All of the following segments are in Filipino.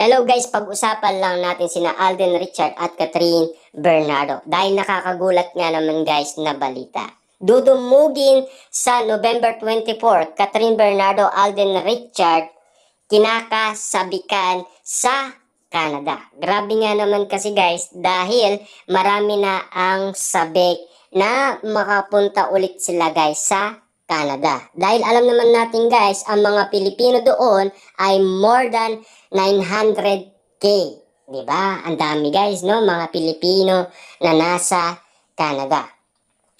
Hello guys, pag-usapan lang natin sina Alden Richard at Catherine Bernardo dahil nakakagulat nga naman guys na balita. Dudumugin sa November 24, Catherine Bernardo, Alden Richard kinakasabikan sa Canada. Grabe nga naman kasi guys dahil marami na ang sabik na makapunta ulit sila guys sa Canada. Dahil alam naman natin guys, ang mga Pilipino doon ay more than 900K. Diba? Ang dami guys, no? Mga Pilipino na nasa Canada.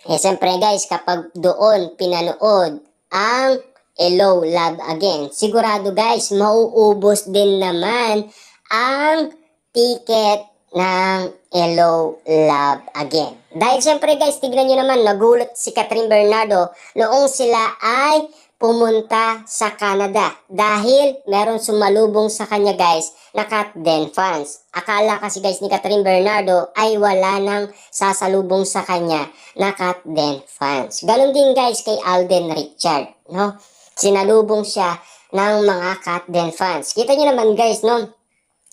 Eh, siyempre guys, kapag doon pinanood ang Hello, Love Again, sigurado guys, mauubos din naman ang ticket ng Hello, Love Again. Dahil siyempre guys, tignan nyo naman, nagulat si Catherine Bernardo noong sila ay pumunta sa Canada dahil meron sumalubong sa kanya guys na Katden fans. Akala kasi guys ni Catherine Bernardo ay wala nang sasalubong sa kanya na Katden fans. Ganon din guys kay Alden Richard, no? Sinalubong siya ng mga Katden fans. Kita nyo naman guys, no?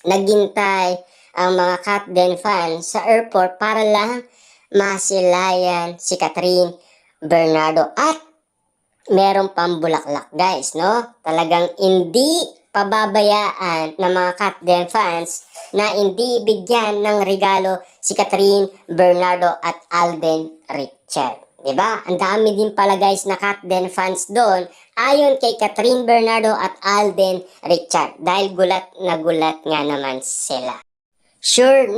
Naghintay ang mga Katden fans sa airport para lang masilayan si Catherine Bernardo. At meron pang bulaklak guys, no? Talagang hindi pababayaan ng mga Katden fans na hindi bigyan ng regalo si Catherine Bernardo at Alden Richard. Diba? Ang dami din pala guys na Katden fans doon ayon kay Catherine Bernardo at Alden Richard dahil gulat nga naman sila. Sure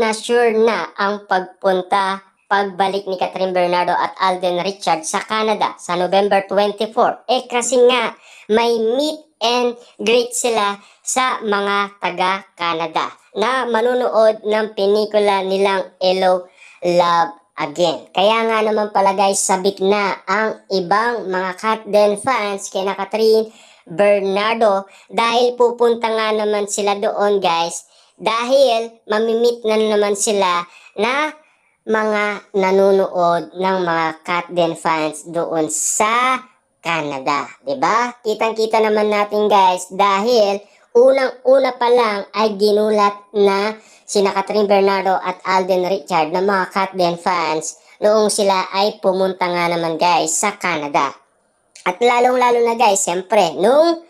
na ang pagbalik ni Catherine Bernardo at Alden Richard sa Canada sa November 24. Eh kasi nga may meet and greet sila sa mga taga-Canada na manunood ng pelikula nilang Hello, Love Again. Kaya nga naman pala guys, sabik na ang ibang mga Katden fans kay na Catherine Bernardo dahil pupunta nga naman sila doon guys dahil mamimit na naman sila na mga nanonood ng mga Katden fans doon sa Canada. Diba? Kitang-kita naman natin guys dahil unang-una pa lang ay ginulat na sina Catherine Bernardo at Alden Richard na mga Katden fans noong sila ay pumunta nga naman guys sa Canada. At lalong-lalo na guys, siyempre, nung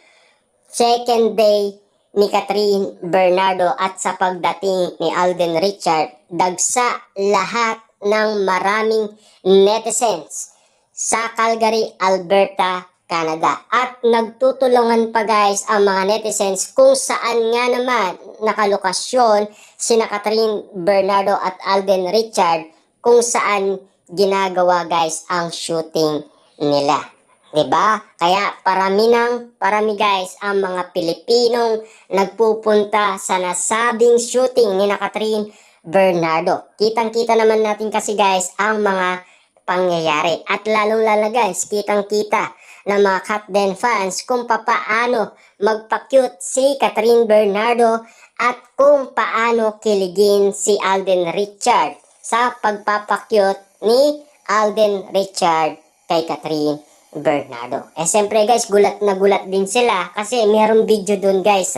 second day ni Catherine Bernardo at sa pagdating ni Alden Richard, dagsa lahat ng maraming netizens sa Calgary, Alberta, Canada. At nagtutulungan pa guys ang mga netizens kung saan nga naman nakalokasyon sina Catherine Bernardo at Alden Richard kung saan ginagawa guys ang shooting nila. Diba? Kaya parami guys ang mga Pilipinong nagpupunta sa nasabing shooting ni na Catherine Bernardo. Kitang-kita naman natin kasi guys ang mga pangyayari. At lalong-lalo guys, kitang-kita ng mga Katden fans kung paano magpa-cute si Catherine Bernardo at kung paano kiligin si Alden Richard sa pagpapakyut ni Alden Richard kay Catherine Bernardo. Eh siyempre guys, gulat na gulat din sila kasi mayroong video dun guys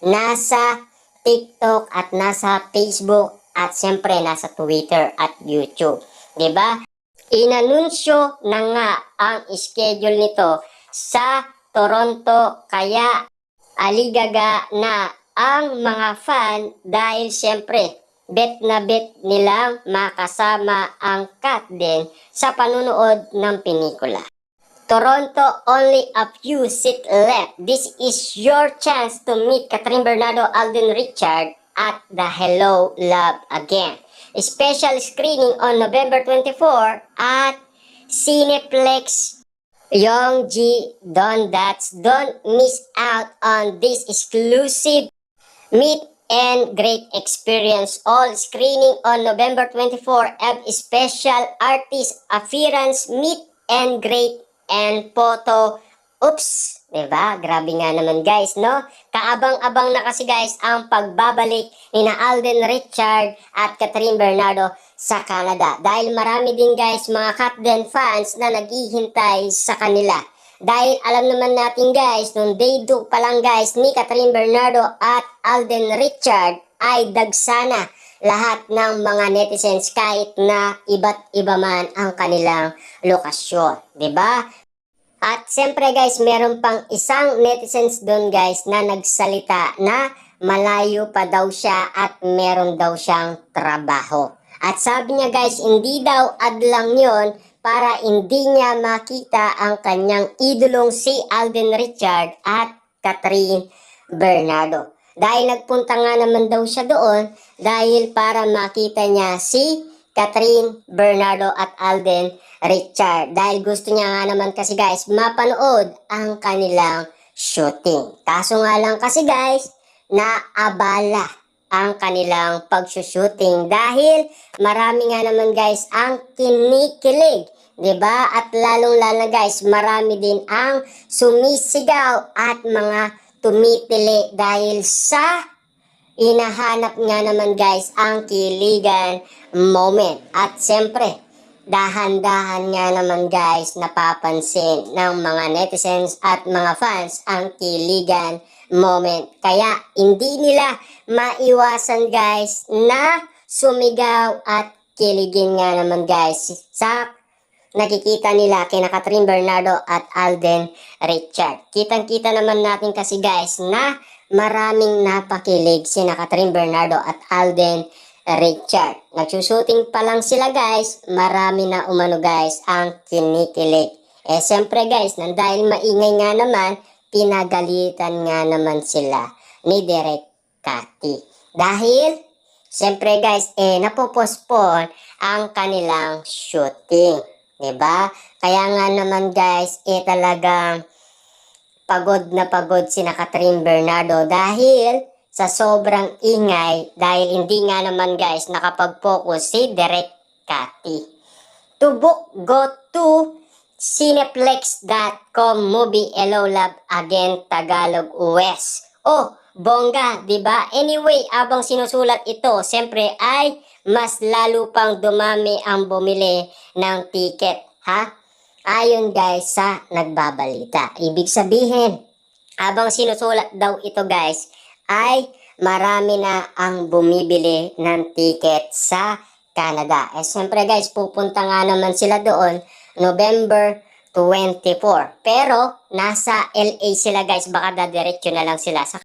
nasa TikTok at nasa Facebook at siyempre nasa Twitter at YouTube. Diba? Inanunsyo na nga ang schedule nito sa Toronto kaya aligaga na ang mga fan dahil siyempre bet na bet nilang makasama ang Katden sa panunood ng pelikula. Toronto, only a few seats left. This is your chance to meet Catherine Bernardo, Alden Richard at the Hello, Love Again. A special screening on November 24 at Cineplex Yonge Dondats. Don't miss out on this exclusive meet and great experience. All screening on November 24 have special artist appearance, meet and great and photo. Oops! Diba? Grabe nga naman guys, no? Kaabang-abang na kasi guys ang pagbabalik ni na Alden Richard at Catherine Bernardo sa Canada. Dahil marami din guys mga Katden fans na naghihintay sa kanila. Dahil alam naman natin guys, nung day 2 pa lang guys ni Catherine Bernardo at Alden Richard ay dagsana lahat ng mga netizens kahit na iba't iba man ang kanilang lokasyon. 'Di ba? At siyempre guys, meron pang isang netizens doon guys na nagsalita na malayo pa daw siya at meron daw siyang trabaho. At sabi niya guys, hindi daw adlang yon para hindi niya makita ang kanyang idolong si Alden Richard at Catherine Bernardo. Dahil nagpunta nga naman daw siya doon dahil para makita niya si Catherine Bernardo at Alden Richard. Dahil gusto niya nga naman kasi guys mapanood ang kanilang shooting. Kaso nga lang kasi guys, naabala ang kanilang pagsushooting dahil marami nga naman guys ang kinikilig. 'Di ba? At lalong-lalo guys, marami din ang sumisigaw at mga tumitili dahil sa inahanap nga naman guys ang kiligan moment. At siyempre, dahan-dahan nga naman guys napapansin ng mga netizens at mga fans ang kiligan moment. Kaya hindi nila maiwasan guys na sumigaw at kiligin nga naman guys sa nakikita nila kina Catherine Bernardo at Alden Richard. Kitang-kita naman natin kasi guys na maraming napakilig sina Catherine Bernardo at Alden Richard. Nagsushooting pa lang sila guys, marami na umano guys ang kinikilig. Siyempre guys, nang dahil maingay nga naman, pinagalitan nga naman sila ni Direk Cathy. Dahil, siyempre guys, napopospon ang kanilang shooting. 'Di ba? Kaya nga naman guys, talagang pagod na pagod sina Catherine Bernardo dahil sa sobrang ingay, dahil hindi nga naman guys nakapag-focus si Direk Cathy. Tubok go to cineplex.com movie Hello Love Again Tagalog US. Oh, bongga, 'di ba? Anyway, abang sinusulat ito, siyempre ay mas lalo pang dumami ang bumili ng ticket, ha? Ayon guys sa nagbabalita. Ibig sabihin, abang sinusulat daw ito guys, ay marami na ang bumibili ng ticket sa Canada. Siyempre guys, pupunta nga naman sila doon November 24. Pero nasa LA sila guys, baka dadiretso na lang sila sa